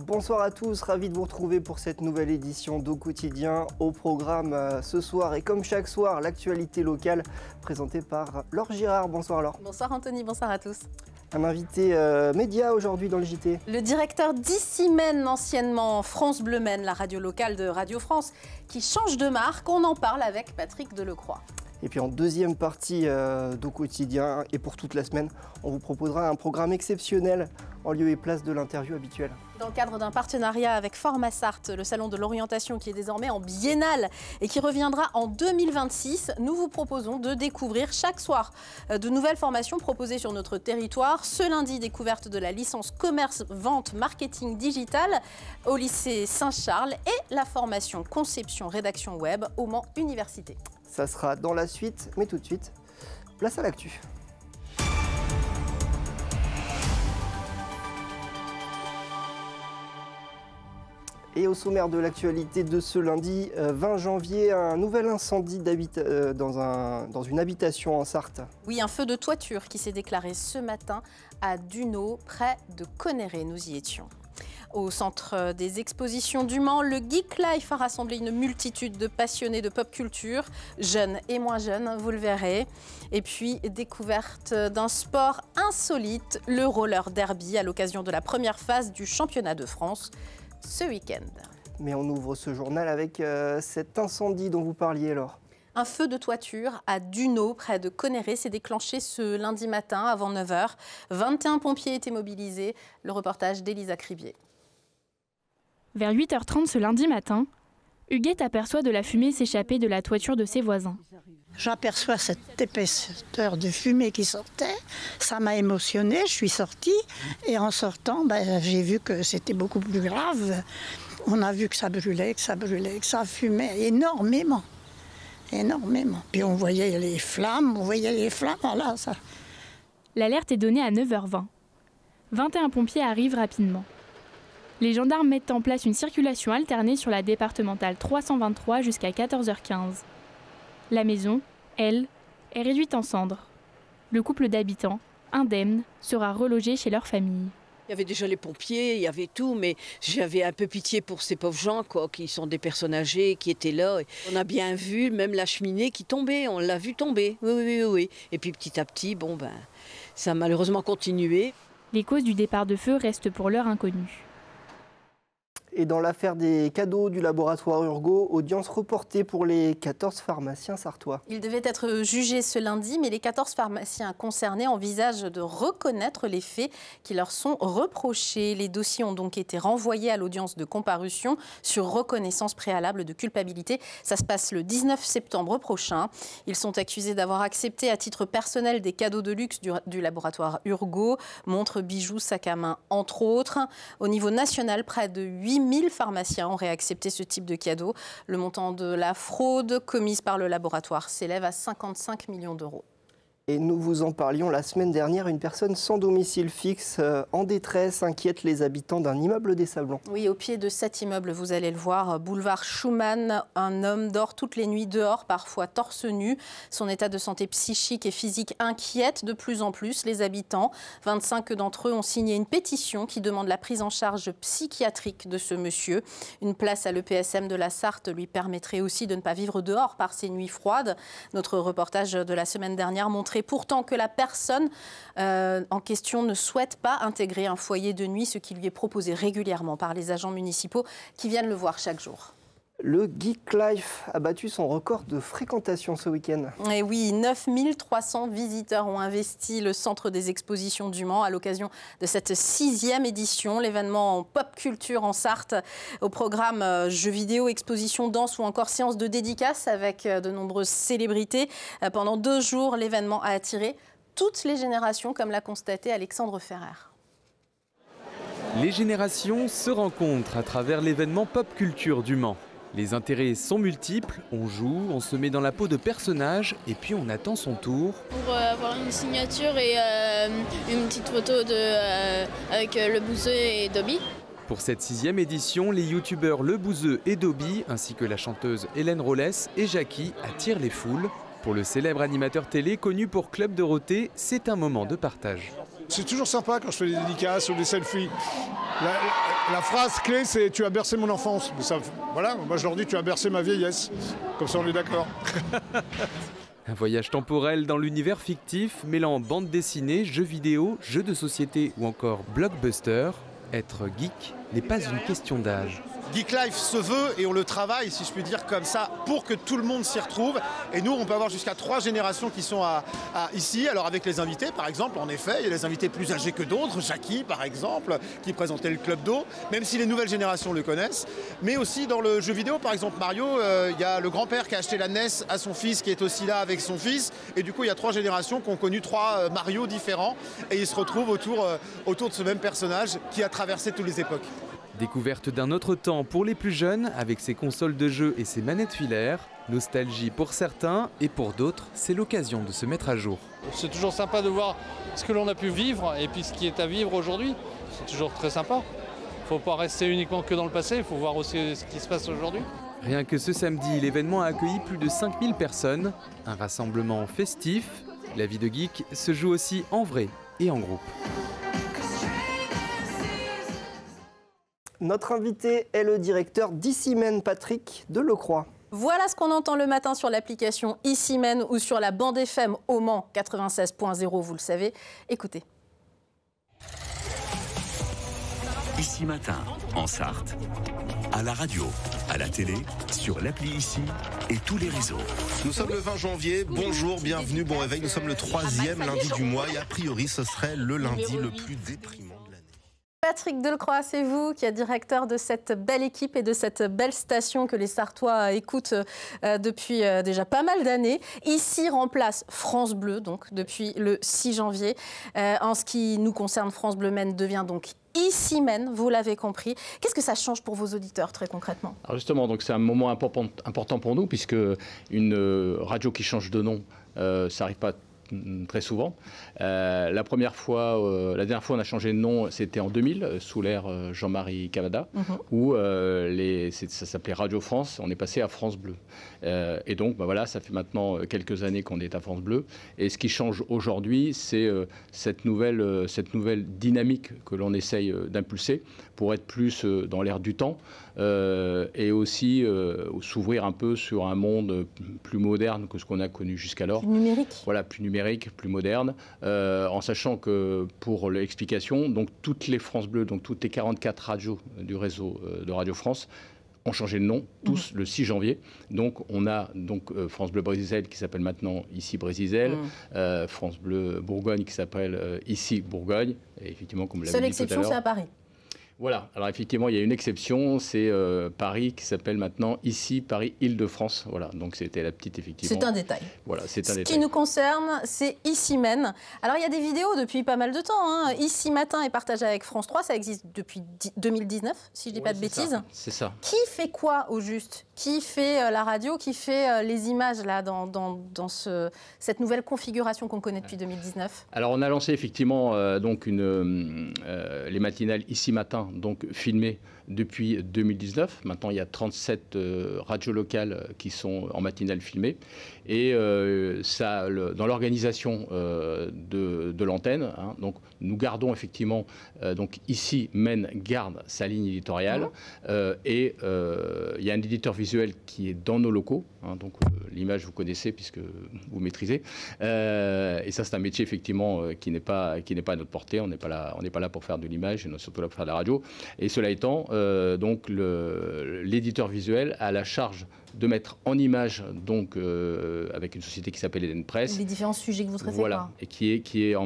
Bonsoir à tous, ravi de vous retrouver pour cette nouvelle édition d'Au Quotidien. Au programme ce soir et comme chaque soir, l'actualité locale présentée par Laure Girard. Bonsoir Laure. Bonsoir Anthony, bonsoir à tous. Un invité média aujourd'hui dans le JT. Le directeur d'ICIMEN, anciennement France Bleu Maine, la radio locale de Radio France, qui change de marque. On en parle avec Patrick Delecroix. Et puis en deuxième partie d'Au Quotidien et pour toute la semaine, on vous proposera un programme exceptionnel en lieu et place de l'interview habituelle. Dans le cadre d'un partenariat avec Formasart, le salon de l'orientation qui est désormais en biennale et qui reviendra en 2026, nous vous proposons de découvrir chaque soir de nouvelles formations proposées sur notre territoire. Ce lundi, découverte de la licence commerce, vente, marketing digital au lycée Saint-Charles et la formation conception, rédaction web au Mans Université. Ça sera dans la suite, mais tout de suite, place à l'actu. Et au sommaire de l'actualité de ce lundi 20 janvier, un nouvel incendie dans une habitation en Sarthe. Oui, un feu de toiture qui s'est déclaré ce matin à Dunaud, près de Conneré. Nous y étions. Au centre des expositions du Mans, le Geek Life a rassemblé une multitude de passionnés de pop culture, jeunes et moins jeunes, vous le verrez. Et puis, découverte d'un sport insolite, le roller derby, à l'occasion de la première phase du championnat de France ce week-end. Mais on ouvre ce journal avec cet incendie dont vous parliez, Laure. Un feu de toiture à Dunaud, près de Conneré, s'est déclenché ce lundi matin avant 9 h. 21 pompiers étaient mobilisés. Le reportage d'Elisa Cribier. Vers 8h30 ce lundi matin, Huguette aperçoit de la fumée s'échapper de la toiture de ses voisins. J'aperçois cette épaisseur de fumée qui sortait, ça m'a émotionnée, je suis sortie et en sortant, j'ai vu que c'était beaucoup plus grave. On a vu que ça brûlait, que ça fumait énormément, énormément. Puis on voyait les flammes, voilà ça. L'alerte est donnée à 9h20. 21 pompiers arrivent rapidement. Les gendarmes mettent en place une circulation alternée sur la départementale 323 jusqu'à 14h15. La maison, elle, est réduite en cendres. Le couple d'habitants, indemne, sera relogé chez leur famille. Il y avait déjà les pompiers, il y avait tout, mais j'avais un peu pitié pour ces pauvres gens, qui sont des personnes âgées, qui étaient là. On a bien vu même la cheminée qui tombait, on l'a vu tomber, oui. Et puis petit à petit, ça a malheureusement continué. Les causes du départ de feu restent pour l'heure inconnues. Et dans l'affaire des cadeaux du laboratoire Urgo, audience reportée pour les 14 pharmaciens sartois. Ils devaient être jugés ce lundi, mais les 14 pharmaciens concernés envisagent de reconnaître les faits qui leur sont reprochés. Les dossiers ont donc été renvoyés à l'audience de comparution sur reconnaissance préalable de culpabilité. Ça se passe le 19 septembre prochain. Ils sont accusés d'avoir accepté à titre personnel des cadeaux de luxe du laboratoire Urgo, montres, bijoux, sacs à main, entre autres. Au niveau national, près de 8000 pharmaciens auraient accepté ce type de cadeau. Le montant de la fraude commise par le laboratoire s'élève à 55 millions d'euros. Et nous vous en parlions la semaine dernière, une personne sans domicile fixe en détresse inquiète les habitants d'un immeuble des Sablons. Oui, au pied de cet immeuble, vous allez le voir, boulevard Schumann, un homme dort toutes les nuits dehors, parfois torse nu. Son état de santé psychique et physique inquiète de plus en plus les habitants. 25 d'entre eux ont signé une pétition qui demande la prise en charge psychiatrique de ce monsieur. Une place à l'EPSM de la Sarthe lui permettrait aussi de ne pas vivre dehors par ces nuits froides. Notre reportage de la semaine dernière montrait pourtant que la personne en question ne souhaite pas intégrer un foyer de nuit, ce qui lui est proposé régulièrement par les agents municipaux qui viennent le voir chaque jour. Le Geek Life a battu son record de fréquentation ce week-end. Et oui, 9300 visiteurs ont investi le centre des expositions du Mans à l'occasion de cette 6e édition. L'événement en pop culture en Sarthe, au programme jeux vidéo, exposition, danse ou encore séance de dédicaces avec de nombreuses célébrités. Pendant 2 jours, l'événement a attiré toutes les générations, comme l'a constaté Alexandre Ferrer. Les générations se rencontrent à travers l'événement pop culture du Mans. Les intérêts sont multiples, on joue, on se met dans la peau de personnages et puis on attend son tour. Pour avoir une signature et une petite photo avec le Bouzeux et Dobby. Pour cette 6e édition, les youtubeurs Le Bouzeux et Dobby, ainsi que la chanteuse Hélène Rollès et Jackie attirent les foules. Pour le célèbre animateur télé connu pour Club Dorothée, c'est un moment de partage. C'est toujours sympa quand je fais des dédicaces ou des selfies. La phrase clé, c'est « tu as bercé mon enfance ». Ça, voilà, moi je leur dis « tu as bercé ma vieillesse ». Comme ça on est d'accord. Un voyage temporel dans l'univers fictif, mêlant bande dessinée, jeux vidéo, jeux de société ou encore blockbuster. Être geek n'est pas une question d'âge. Geek Life se veut et on le travaille, si je puis dire comme ça, pour que tout le monde s'y retrouve. Et nous, on peut avoir jusqu'à 3 générations qui sont ici. Alors avec les invités, par exemple, en effet, il y a des invités plus âgés que d'autres. Jackie, par exemple, qui présentait le Club d'eau, même si les nouvelles générations le connaissent. Mais aussi dans le jeu vidéo, par exemple Mario, il y a le grand-père qui a acheté la NES à son fils, qui est aussi là avec son fils. Et du coup, il y a 3 générations qui ont connu 3 Mario différents. Et ils se retrouvent autour de ce même personnage qui a traversé toutes les époques. Découverte d'un autre temps pour les plus jeunes, avec ses consoles de jeux et ses manettes filaires. Nostalgie pour certains, et pour d'autres, c'est l'occasion de se mettre à jour. C'est toujours sympa de voir ce que l'on a pu vivre et puis ce qui est à vivre aujourd'hui. C'est toujours très sympa. Il ne faut pas rester uniquement que dans le passé, il faut voir aussi ce qui se passe aujourd'hui. Rien que ce samedi, l'événement a accueilli plus de 5000 personnes. Un rassemblement festif. La vie de geek se joue aussi en vrai et en groupe. Notre invité est le directeur d'Ici-Men, Patrick Delecroix. Voilà ce qu'on entend le matin sur l'application Ici-Men ou sur la bande FM au Mans 96.0, vous le savez. Écoutez. Ici Matin, en Sarthe, à la radio, à la télé, sur l'appli Ici et tous les réseaux. Nous sommes le 20 janvier, bonjour, bienvenue, bon réveil. Nous sommes le 3e lundi du mois et a priori ce serait le lundi le plus déprimant. Patrick Delecroix, c'est vous qui êtes directeur de cette belle équipe et de cette belle station que les Sartois écoutent depuis déjà pas mal d'années. Ici remplace France Bleu, donc depuis le 6 janvier. En ce qui nous concerne, France Bleu Maine devient donc Ici-Men, vous l'avez compris. Qu'est-ce que ça change pour vos auditeurs, très concrètement? Alors justement, donc c'est un moment important pour nous, puisque une radio qui change de nom, ça n'arrive pas très souvent. La dernière fois on a changé de nom, c'était en 2000, sous l'ère Jean-Marie Cavada, où ça s'appelait Radio France, on est passé à France Bleu. Et donc voilà, ça fait maintenant quelques années qu'on est à France Bleu. Et ce qui change aujourd'hui, c'est cette nouvelle dynamique que l'on essaye d'impulser pour être plus dans l'air du temps et aussi s'ouvrir un peu sur un monde plus moderne que ce qu'on a connu jusqu'alors. Plus numérique. Voilà, plus numérique, plus moderne, en sachant que pour l'explication, donc toutes les France Bleu, donc toutes les 44 radios du réseau de Radio France ont changé de nom, tous le 6 janvier. Donc on a France Bleu Brésil qui s'appelle maintenant Ici Brésil, France Bleu Bourgogne qui s'appelle Ici Bourgogne. Et effectivement, comme vous l'avez dit tout à l'heure. Seule exception, c'est à Paris. Voilà, alors effectivement, il y a une exception, c'est Paris qui s'appelle maintenant Ici Paris Île-de-France. Voilà, donc c'était la petite, effectivement. C'est un détail. Voilà, c'est un détail. Ce qui nous concerne, c'est Ici-Men. Alors il y a des vidéos depuis pas mal de temps. Hein. Ici Matin est partagé avec France 3, ça existe depuis 2019, si je ne dis pas de bêtises. C'est ça. Qui fait quoi au juste? Qui fait la radio? Qui fait les images là, dans cette nouvelle configuration qu'on connaît depuis 2019? Alors on a lancé effectivement les matinales Ici Matin, donc filmées depuis 2019. Maintenant, il y a 37 radios locales qui sont en matinale filmées. Et dans l'organisation de l'antenne, hein, donc nous gardons effectivement, donc ici, Men garde sa ligne éditoriale. Et il y a un éditeur visuel qui est dans nos locaux. Hein, donc l'image, vous connaissez puisque vous maîtrisez. Et ça, c'est un métier effectivement qui n'est pas à notre portée. On n'est pas là pour faire de l'image, on est surtout là pour faire de la radio. Et cela étant, donc l'éditeur visuel a la charge de mettre en image, donc avec une société qui s'appelle Eden Press, les différents sujets que vous traitez. Voilà, et qui est en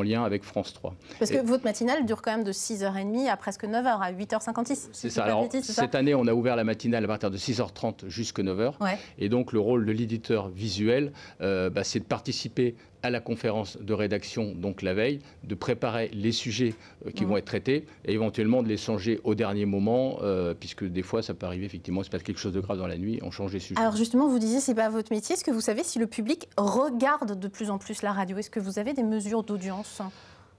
lien avec France 3. Parce que votre matinale dure quand même de 6h30 à presque 9h, à 8h56. C'est ça. Alors, cette année, on a ouvert la matinale à partir de 6h30 jusqu'à 9h. Ouais. Et donc, le rôle de l'éditeur visuel, c'est de participer à la conférence de rédaction, donc la veille, de préparer les sujets qui vont être traités et éventuellement de les changer au dernier moment, puisque des fois, ça peut arriver, effectivement, il se passe quelque chose de grave dans la nuit, on change les sujets. Alors justement, vous disiez, c'est pas votre métier. Est-ce que vous savez si le public regarde de plus en plus la radio? Est-ce que vous avez des mesures d'audience?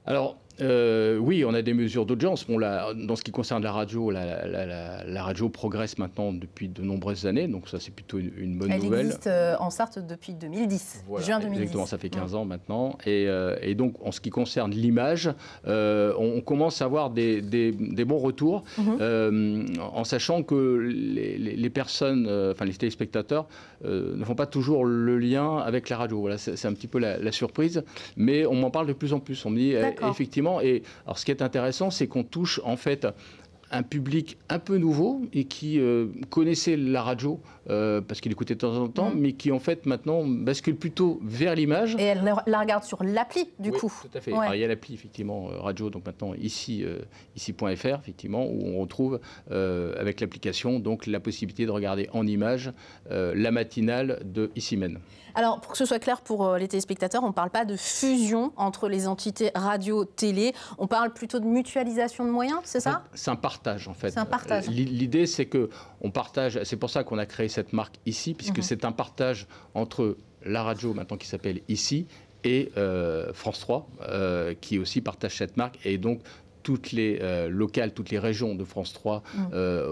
Alors, Oui, on a des mesures d'audience. Bon, dans ce qui concerne la radio, la radio progresse maintenant depuis de nombreuses années, donc ça c'est plutôt une bonne nouvelle. Elle existe en Sarthe depuis 2010, voilà, juin 2010. Exactement, ça fait 15 ans maintenant. Et donc en ce qui concerne l'image, on commence à avoir des bons retours, en sachant que les personnes, enfin les téléspectateurs, ne font pas toujours le lien avec la radio. Voilà, c'est un petit peu la surprise, mais on m'en parle de plus en plus. On me dit effectivement. Et alors, ce qui est intéressant, c'est qu'on touche en fait un public un peu nouveau et qui connaissait la radio parce qu'il écoutait de temps en temps, mais qui en fait maintenant bascule plutôt vers l'image. Et elle la regarde sur l'appli du coup. Tout à fait. Alors, il y a l'appli effectivement radio, donc maintenant ici.fr effectivement, où on retrouve avec l'application donc la possibilité de regarder en image la matinale de Ici Même. Alors, pour que ce soit clair pour les téléspectateurs, on ne parle pas de fusion entre les entités radio-télé, on parle plutôt de mutualisation de moyens, c'est ça? C'est un partage, en fait. C'est un partage. L'idée, c'est qu'on partage, c'est pour ça qu'on a créé cette marque Ici, puisque c'est un partage entre la radio, maintenant qui s'appelle Ici, et France 3, qui aussi partage cette marque, et donc toutes les locales, toutes les régions de France 3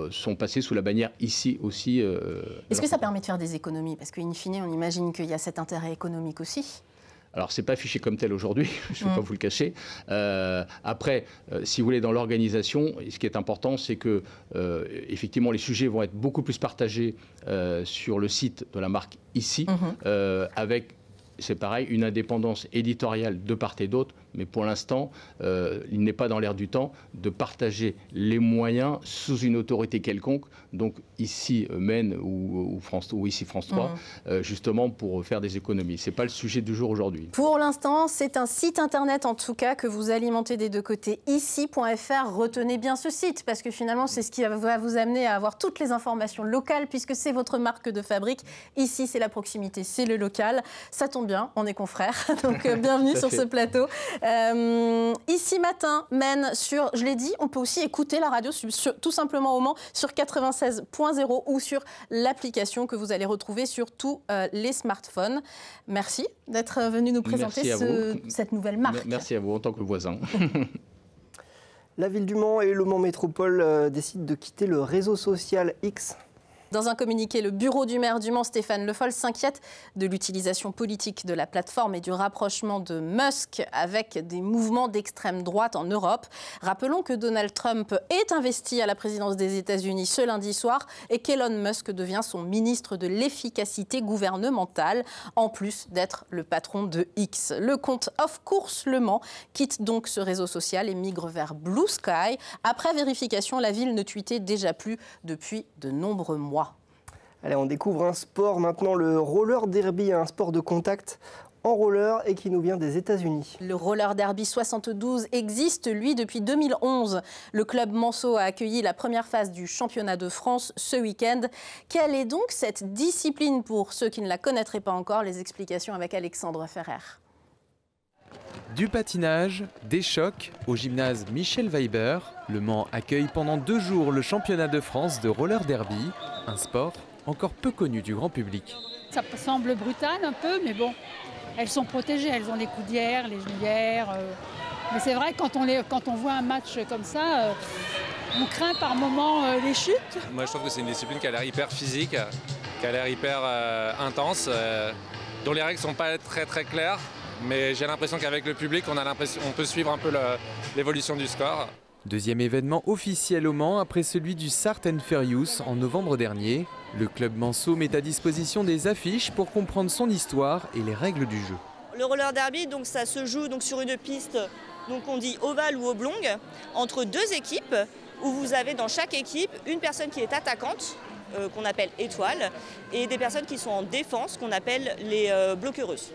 sont passées sous la bannière Ici aussi. Est-ce que ça permet de faire des économies? Parce qu'in fine, on imagine qu'il y a cet intérêt économique aussi. Alors, ce n'est pas affiché comme tel aujourd'hui, je ne vais pas vous le cacher. Après, si vous voulez, dans l'organisation, ce qui est important, c'est que, effectivement, les sujets vont être beaucoup plus partagés sur le site de la marque Ici, avec, c'est pareil, une indépendance éditoriale de part et d'autre. Mais pour l'instant, il n'est pas dans l'air du temps de partager les moyens sous une autorité quelconque, donc ici Men ou ici France 3, justement pour faire des économies. Ce n'est pas le sujet du jour aujourd'hui. Pour l'instant, c'est un site internet en tout cas que vous alimentez des deux côtés, ici.fr. Retenez bien ce site parce que finalement, c'est ce qui va vous amener à avoir toutes les informations locales puisque c'est votre marque de fabrique. Ici, c'est la proximité, c'est le local. Ça tombe bien, on est confrères, donc bienvenue sur ce plateau. Ici Matin mène sur, je l'ai dit, on peut aussi écouter la radio tout simplement au Mans sur 96.0 ou sur l'application que vous allez retrouver sur tous les smartphones. Merci d'être venu nous présenter cette nouvelle marque. Merci à vous en tant que voisin. La ville du Mans et le Mans Métropole décident de quitter le réseau social X. Dans un communiqué, le bureau du maire du Mans, Stéphane Le Foll, s'inquiète de l'utilisation politique de la plateforme et du rapprochement de Musk avec des mouvements d'extrême droite en Europe. Rappelons que Donald Trump est investi à la présidence des États-Unis ce lundi soir et qu'Elon Musk devient son ministre de l'efficacité gouvernementale, en plus d'être le patron de X. Le compte Of Course Le Mans quitte donc ce réseau social et migre vers Blue Sky. Après vérification, la ville ne tweetait déjà plus depuis de nombreux mois. Allez, on découvre un sport maintenant, le roller derby, un sport de contact en roller et qui nous vient des États-Unis. Le roller derby 72 existe, lui, depuis 2011. Le club Manceau a accueilli la première phase du championnat de France ce week-end. Quelle est donc cette discipline pour ceux qui ne la connaîtraient pas encore? Les explications avec Alexandre Ferrer. Du patinage, des chocs au gymnase Michel Weber. Le Mans accueille pendant 2 jours le championnat de France de roller derby, un sport encore peu connu du grand public. Ça semble brutal un peu, mais bon, elles sont protégées, elles ont les coudières, les genouillères. Mais c'est vrai, quand on voit un match comme ça, on craint par moments les chutes. Moi, je trouve que c'est une discipline qui a l'air hyper physique, qui a l'air hyper intense, dont les règles ne sont pas très très claires. Mais j'ai l'impression qu'avec le public, on peut suivre un peu l'évolution du score. Deuxième événement officiel au Mans après celui du Sart & Furious en novembre dernier. Le club Manceau met à disposition des affiches pour comprendre son histoire et les règles du jeu. Le roller derby, donc, ça se joue donc, sur une piste, donc, on dit ovale ou oblongue, entre 2 équipes où vous avez dans chaque équipe une personne qui est attaquante, qu'on appelle étoile, et des personnes qui sont en défense, qu'on appelle les bloqueuses.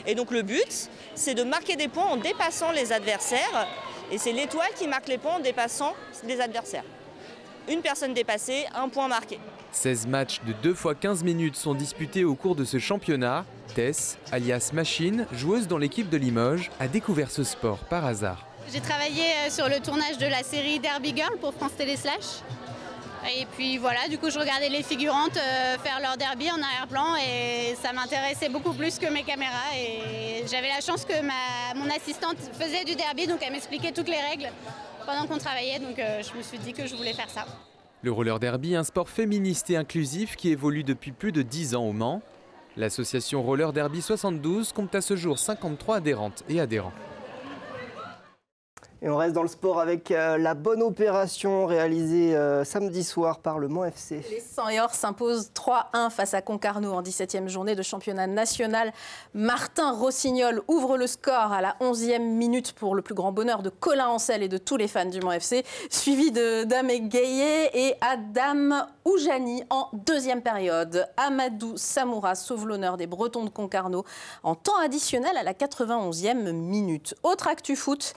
Et donc le but, c'est de marquer des points en dépassant les adversaires, et c'est l'étoile qui marque les points en dépassant les adversaires. Une personne dépassée, 1 point marqué. 16 matchs de 2 fois 15 minutes sont disputés au cours de ce championnat. Tess, alias Machine, joueuse dans l'équipe de Limoges, a découvert ce sport par hasard. J'ai travaillé sur le tournage de la série Derby Girl pour France Télé Slash. Et puis voilà, du coup je regardais les figurantes faire leur derby en arrière-plan et ça m'intéressait beaucoup plus que mes caméras. Et j'avais la chance que mon assistante faisait du derby, donc elle m'expliquait toutes les règles pendant qu'on travaillait, donc je me suis dit que je voulais faire ça. Le roller derby, un sport féministe et inclusif qui évolue depuis plus de 10 ans au Mans. L'association Roller Derby 72 compte à ce jour 53 adhérentes et adhérents. Et on reste dans le sport avec la bonne opération réalisée samedi soir par le Mans FC. Les 100 et or s'imposent 3-1 face à Concarneau en 17e journée de championnat national. Martin Rossignol ouvre le score à la 11e minute pour le plus grand bonheur de Colin Ancel et de tous les fans du Mans FC, suivi de Damé Gaillet et Adam Oujani en deuxième période. Amadou Samoura sauve l'honneur des Bretons de Concarneau en temps additionnel à la 91e minute. Autre actu foot.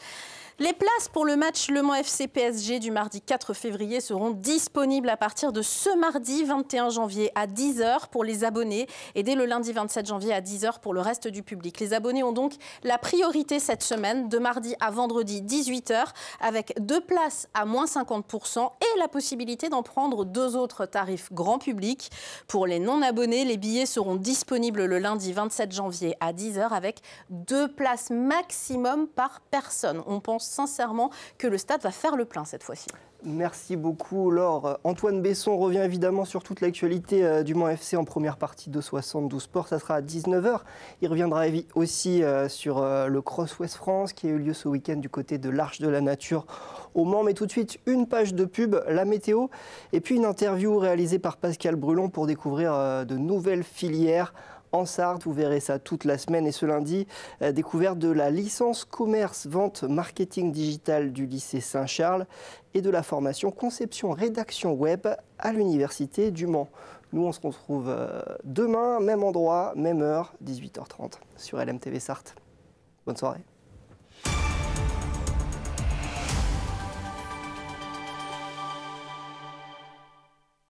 Les places pour le match Le Mans FC PSG du mardi 4 février seront disponibles à partir de ce mardi 21 janvier à 10 h pour les abonnés et dès le lundi 27 janvier à 10 h pour le reste du public. Les abonnés ont donc la priorité cette semaine de mardi à vendredi 18 h avec 2 places à moins 50% et la possibilité d'en prendre 2 autres tarifs grand public. Pour les non-abonnés, les billets seront disponibles le lundi 27 janvier à 10 h avec 2 places maximum par personne. On pense sincèrement que le stade va faire le plein cette fois-ci. Merci beaucoup Laure. Antoine Besson revient évidemment sur toute l'actualité du Mans FC en première partie de 72 Sport. Ça sera à 19 h. Il reviendra aussi sur le Cross West France qui a eu lieu ce week-end du côté de l'Arche de la Nature au Mans. Mais tout de suite, une page de pub, la météo, et puis une interview réalisée par Pascal Brulon pour découvrir de nouvelles filières en Sarthe. Vous verrez ça toute la semaine. Et ce lundi, découverte de la licence commerce, vente, marketing digital du lycée Saint-Charles et de la formation conception rédaction web à l'université du Mans. Nous, on se retrouve demain, même endroit, même heure, 18 h 30 sur LMTV Sarthe. Bonne soirée.